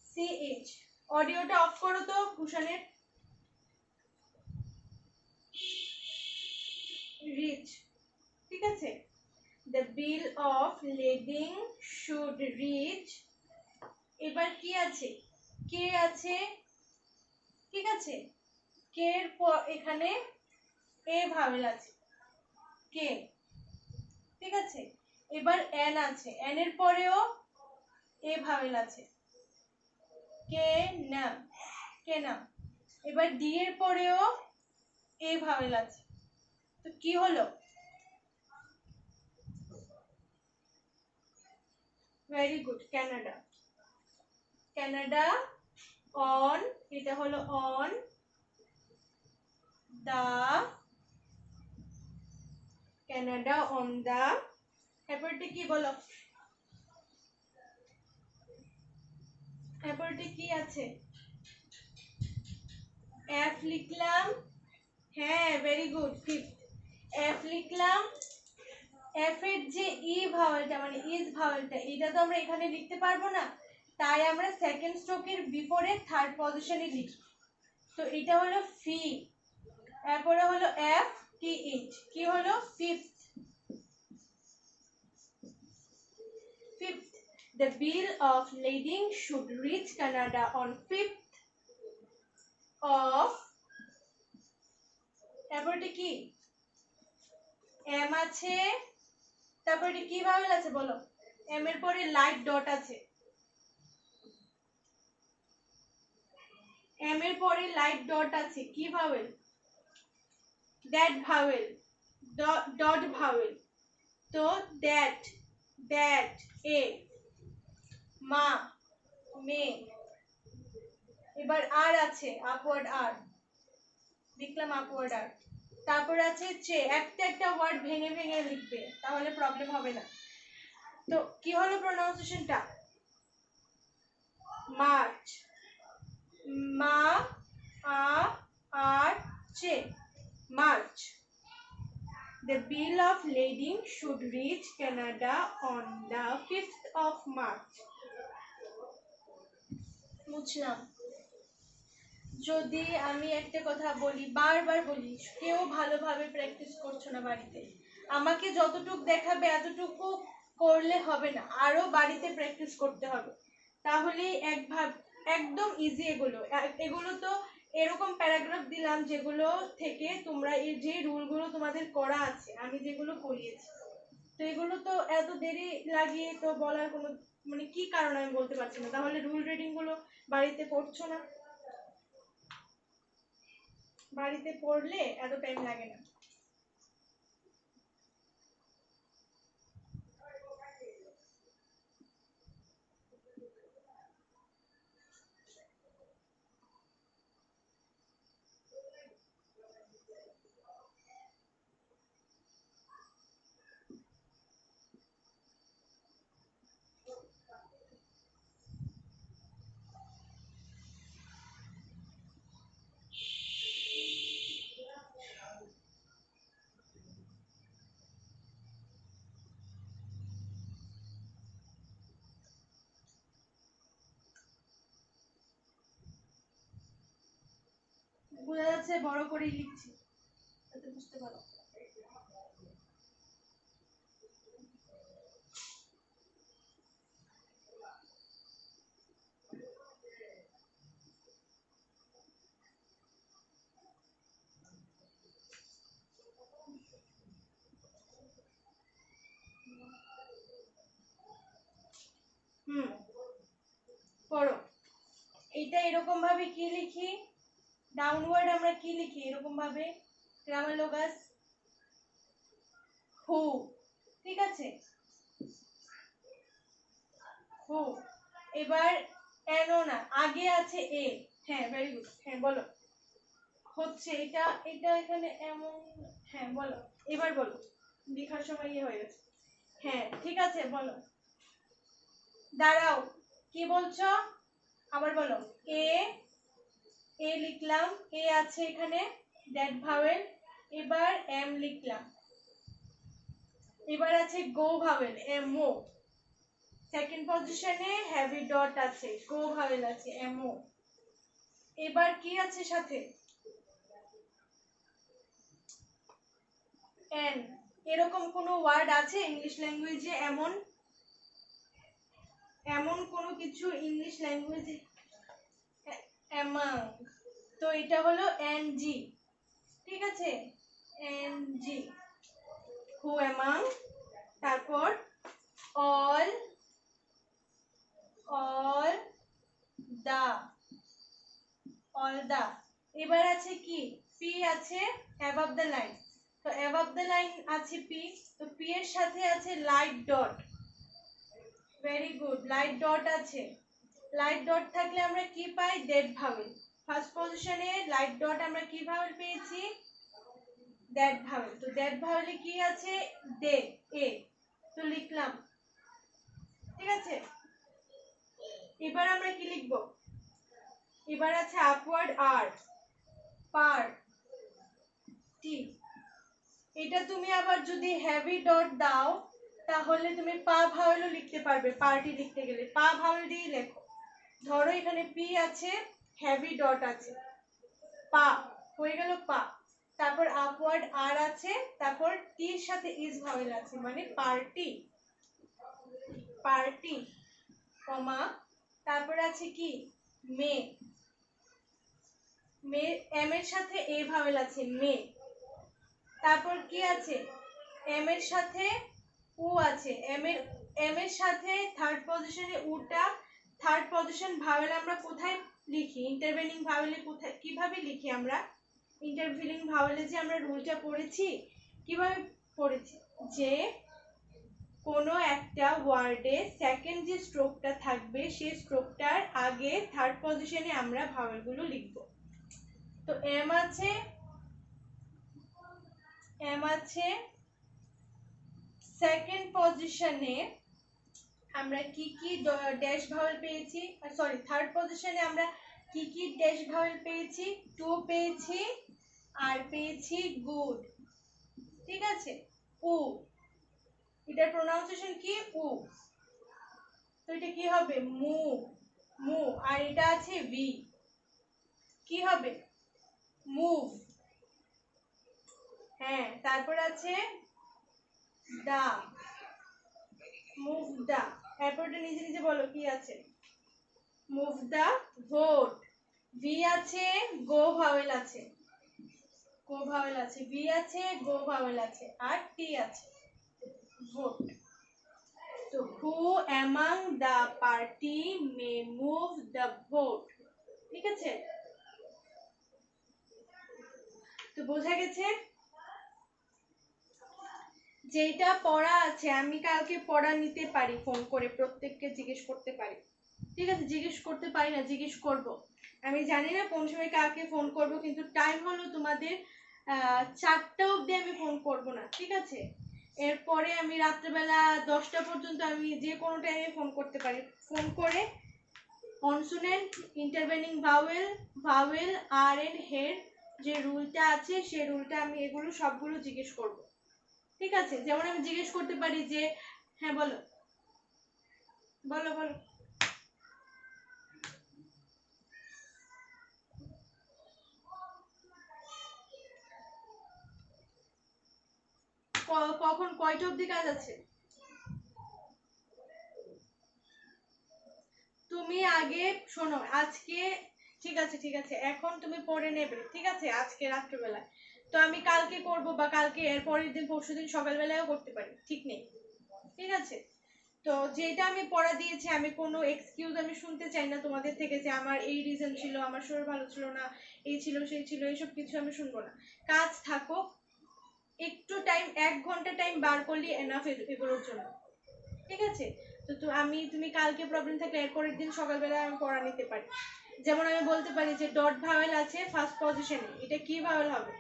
C H, অডিওটা অফ করো তো কুশনের, রিচ, ঠিক আছে, the bill of lading should reach, এবার কি আছে কে আছে, ঠিক আছে, কে এর পর এখানে এ ভাওয়েল আছে, কে, ঠিক আছে, এবার এন আছে, এন এর পরেও এ ভাওয়েল আছে, কে না, কে না, এবার ডি এর পরেও এ ভাওয়েল আছে, তো কি হলো, very good, Canada, Canada on, এটা হলো on the, Canada on the, এরপরটি কি বলো, এরপরটি কি আছে, এফ লিখলাম, হ্যাঁ ভেরি গুড, ফিফথ, এফ লিখলাম, এফ এর যে ই ভাওয়েলটা মানে ইজ ভাওয়েলটা, এটা তো আমরা এখানে লিখতে পারবো না, তাই আমরা সেকেন্ড স্ট্রোকের বিফোরে থার্ড পজিশনে লিখি, তো এটা হলো ফি, এরপরে হলো এফ টি এইচ, কি হলো fifth, fifth, the bill of lading should reach Canada on 5th of, এরপরে কি এম আছে, তারপরে কি ভাওয়েল আছে বলো, এম এর পরে লাইট ডট আছে, এম এর পরে লাইট ডট আছে, কি vowel, that vowel, dot vowel, তো দ্যাট, দ্যাট এ, মা, মে, এবার আর আছে আপওয়ার্ড আর, লিখলাম আপওয়ার্ড আর, তারপর আছে চে, একটা একটা ওয়ার্ড ভেঙে ভেঙে লিখবে তাহলে প্রবলেম হবে না, তো কি হলো প্রোনাউন্সিয়েশনটা, মার্চ, মা, আ, আর চে, March, the bill of lading should reach Canada on the 5th of March, মুছলাম। যদি আমি একটা কথা বলি, বারবার বলি, কেউ ভালোভাবে প্র্যাকটিস করছো না বাড়িতে। আমাকে যতটুকু দেখাবে এতটুকু করলে হবে না, আরো বাড়িতে প্র্যাকটিস করতে হবে, তাহলেই একদম ইজি। এগুলো তো এরকম প্যারাগ্রাফ দিলাম যেগুলো থেকে তোমরা এই যে রুলগুলো তোমাদের করা আছে, আমি যেগুলো করিয়েছি, তো এগুলো তো এত দেরি লাগিয়ে তো বলার কোনো মানে কি কারণ আমি বলতে পারছি না। তাহলে রুল রিডিং গুলো বাড়িতে পড়ছো না? বাড়িতে পড়লে এত টাইম লাগে না। বোঝা যাচ্ছে বড় করেই লিখছি, যাতে বুঝতে পারো। হুম, পড়ো। এটা এরকম ভাবে কি লিখি, ডাউনওয়ার্ড আমরা কি লিখি এরকম ভাবে, গ্রামার লোগাস হু, ঠিক আছে, হু। এবার এনো না, আগে আছে এ। হ্যাঁ, ভেরি গুড, হ্যাঁ বলো। হচ্ছে এটা, এটা এখানে এমন। হ্যাঁ বলো, এবার বলো, লেখার সময় ইয়ে হয়ে গেছে। হ্যাঁ ঠিক আছে, বলো। দাঁড়াও, কি বলছো আবার বলো। এ, এ লিখলাম, এ আছে এখানে, দ্যাট ভাওয়েল। এবার এম লিখলাম। এবার আছে go vowel, M O. Second পজিশনে হেভি ডট আছে, গো ভাওয়েল আছে, এম ও। এবার কি আছে সাথে, এন। এরকম কোনো ওয়ার্ড আছে ইংলিশ ল্যাঙ্গুয়েজে এমন, এমন কোনো কিছু ইংলিশ ল্যাঙ্গুয়েজে অ্যামাং, তো এটা হলো এন জি, ঠিক আছে, এন জি, হু অ্যামাং। তারপর all, all the, all the. এবার আছে কি, পি আছে অ্যাবাভ দ্য লাইন, তো অ্যাবাভ দ্য লাইন আছে পি, তো পি এর সাথে আছে light dot. Very good, light dot আছে। লাইট ডট থাকলে আমরা কি পাই, ডেড ভাওয়েল। ফার্স্ট পজিশনে লাইট ডট আমরা কি ভাওয়েল পেয়েছি, ডেড ভাওয়েল। তো ডেড ভাওয়েলে কি আছে, দে, এ, তো লিখলাম, ঠিক আছে। এবার আমরা কি লিখব, এবার আছে আপওয়ার্ড আর, পার, টি। এটা তুমি আবার যদি হেভি ডট দাও তাহলে তুমি পা ভাওয়েলও লিখতে পারবে, পার্টি লিখতে গেলে পা ভাওয়েল দিয়ে লেখো। ধরো এখানে পি আছে, হেভি ডট আছে, পা হয়ে গেল পা। তারপর আপওয়ার্ড আর আছে, তারপর টির সাথে ইজ ভাওয়েল আছে, মানে পার্টি, পার্টি, কমা। তারপর আছে কি, মে, মে, এম এর সাথে এ ভাওয়েল আছে, মে। তারপর কি আছে, এম এর সাথে উ আছে, এম এর সাথে থার্ড পজিশনে উটা। থার্ড পজিশন ভাওয়েল আমরা কোথায় লিখি, ইন্টারভেনিং ভাওয়েলে কোথায়, কিভাবে লিখি আমরা, ইন্টারভেনিং ভাওয়েলে যে আমরা রুলটা পড়েছি, কিভাবে পড়েছি, যে কোনো একটা ওয়ার্ডে সেকেন্ড যে স্ট্রোকটা থাকবে সেই স্ট্রোকটার আগে থার্ড পজিশনে আমরা ভাওয়েলগুলো লিখব। তো এম আছে, এম আছে সেকেন্ড পজিশনে, আমরা কি কি ড্যাশ ভাওয়েল পেয়েছি, সরি থার্ড পজিশনে আমরা কি কি ড্যাশ ভাওয়েল পেয়েছি, টু পেয়েছি, আর পেয়েছি গুড, ঠিক আছে, উ, এটার প্রোনাউন্সিয়েশন কি, উ। তো এটা কি হবে, মু, মু, আর এটা আছে ভি, কি হবে? মুভ। হ্যাঁ, তারপর আছে দা, মুভ দা। এরপরটা নিজে নিজে বলো কি আছে? মুভ দা ভোট। ভি আছে, গো ভাওয়েল আছে, গো ভাওয়েল আছে, ভি আছে, গো ভাওয়েল আছে, আর টি আছে, ভোট। তো who among the party may move the vote, ঠিক আছে? তো বোঝা গেছে? যেটা পড়া আছে আমি কালকে পড়া নিতে পারি, ফোন করে প্রত্যেককে জিজ্ঞেস করতে পারি, ঠিক আছে? জিজ্ঞেস করতে পারি না, জিজ্ঞেস করব। আমি জানি না কোন সময় কাকে ফোন করব, কিন্তু টাইম হলো তোমাদের 4টা অবধি আমি ফোন করব না, ঠিক আছে? এরপরে আমি রাত্রেবেলা 10টা পর্যন্ত আমি যে কোনো টাইমে ফোন করতে পারি। ফোন করে কনসোনেন্ট, ইন্টারভেনিং ভাওয়েল, ভাওয়েল আর এন হেড যে রুলটা আছে সেই রুলটা আমি এগুলো সবগুলো জিজ্ঞেস করব, ঠিক আছে? যেমন আমি জিজ্ঞেস করতে পারি যে, হ্যাঁ বলো বলো বলো। কখন কয়টা অবধি কাজ আছে? তুমি আগে শোনো, আজকে ঠিক আছে ঠিক আছে, এখন তুমি পড়ে নেবে, ঠিক আছে? আজকে রাত্রেবেলা তো আমি কালকে করব, বা কালকে এর পরের দিন পরশুদিন সকালবেলাও করতে পারি, ঠিক নেই, ঠিক আছে? তো যেটা আমি পড়া দিয়েছি আমি কোনো এক্সকিউজ আমি শুনতে চাই না তোমাদের থেকে, যে আমার এই রিজন ছিল, আমার শরীর ভালো ছিল না, এই ছিল সেই ছিল, এইসব কিছু আমি শুনবো না। কাজ থাকো, একটু টাইম 1 ঘন্টা টাইম বার করলে এনাফ এগুলোর জন্য, ঠিক আছে? তো তুমি কালকে প্রবলেম থাকলে এরপরের দিন সকালবেলা আমি পড়া নিতে পারি। যেমন আমি বলতে পারি যে ডট ভাওয়েল আছে ফার্স্ট পজিশনে, এটা কি ভাওয়েল হবে?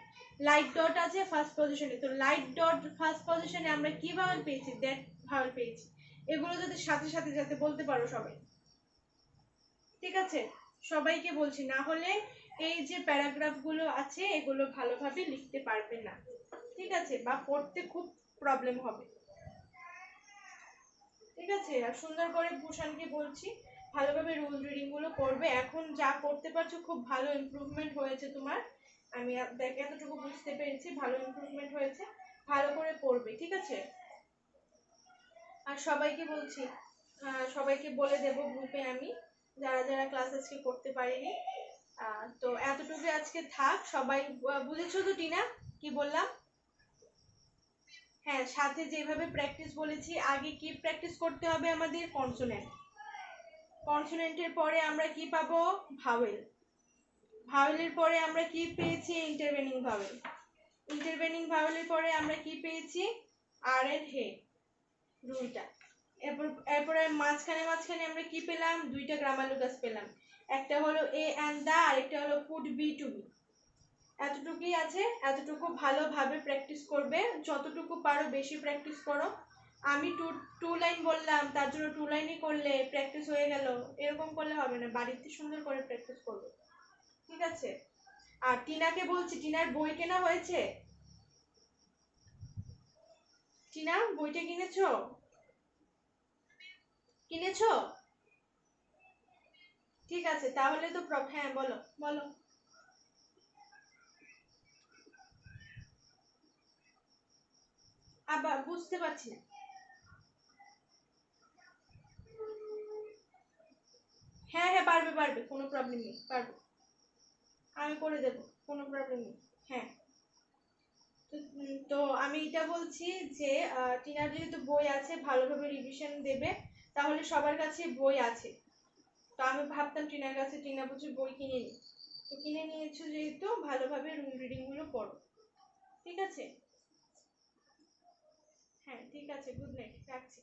লাইট ডট আছে ফার্স্ট পজিশনে, তো লাইট ডট ফার্স্ট পজিশনে আমরা কি ভাওয়েল পেয়েছি? দ্যাট ভাওয়েল পেয়েছি। এগুলো যাতে সাথে সাথে যাতে বলতে পারো সবাই, ঠিক আছে? সবাইকে বলছি, না হলে এই যে প্যারাগ্রাফগুলো আছে এগুলো ভালোভাবে লিখতে পারবে না, ঠিক আছে? বা পড়তে খুব প্রবলেম হবে, ঠিক আছে? আর সুন্দর করে ভূষণকে বলছি ভালোভাবে রুল রিডিং গুলো করবে। এখন যা করতে পারছো খুব ভালো ইমপ্রুভমেন্ট হয়েছে তোমার, আমি দেখ এতটুকু বুঝতে পেরেছি, ভালো ইমপ্রুভমেন্ট হয়েছে, ভালো করে পড়বে, ঠিক আছে? আর সবাইকে বলছি, সবাইকে বলে দেব গ্রুপে আমি, যারা যারা ক্লাস আজকে করতে পারিনি। তো এতটুকু আজকে থাক, সবাই বুঝেছো তো টিনা কি বললাম? হ্যাঁ, সাথে যেভাবে প্র্যাকটিস বলেছি, আগে কি প্র্যাকটিস করতে হবে? আমাদের কনসোনেন্ট, কনসোনেন্টের পরে আমরা কি পাবো? ভাওয়েল, ভাওয়েলের পরে আমরা কি পেয়েছি? ইন্টারভেনিং ভাওয়েল, ইন্টারভেনিং ভাওয়েলের পরে আমরা কি পেয়েছি? আর এন্ড হে রুলটা। এরপরে মাঝখানে মাঝখানে আমরা কি পেলাম? 2টা গ্রামার লুকাস পেলাম, একটা হলো এ অ্যান্ড দা, আর একটা হলো কুড বি টু বি। এতটুকুই আছে, এতটুকু ভালোভাবে প্র্যাকটিস করবে, যতটুকু পারো বেশি প্র্যাকটিস করো। আমি টু লাইন বললাম তার জন্য 2 লাইনই করলে প্র্যাকটিস হয়ে গেল, এরকম করলে হবে না, বাড়িতে সুন্দর করে প্র্যাকটিস করবে, ঠিক আছে? আর টিনাকে বলছি, টিনার বই কেনা হয়েছে? টিনা বইটা কিনেছো? কিনেছো? ঠিক আছে, তাহলে তো হ্যাঁ বলো বলো। আবার বুঝতে পারছি না। হ্যাঁ হ্যাঁ, পারবে পারবে, কোনো প্রবলেম নেই, পারবে, আমি করে দেবো, কোনো প্রবলেম নেই। হ্যাঁ, তো আমি এটা বলছি যে টিনার যেহেতু বই আছে, ভালোভাবে রিভিশন দেবে, তাহলে সবার কাছে বই আছে। তো আমি ভাবতাম টিনার কাছে, টিনা বলছে বই কিনে নি, তো কিনে নিয়েছো যেহেতু ভালোভাবে রুল রিডিং গুলো পড়ো, ঠিক আছে? হ্যাঁ ঠিক আছে, গুড নাইট, রাখছি।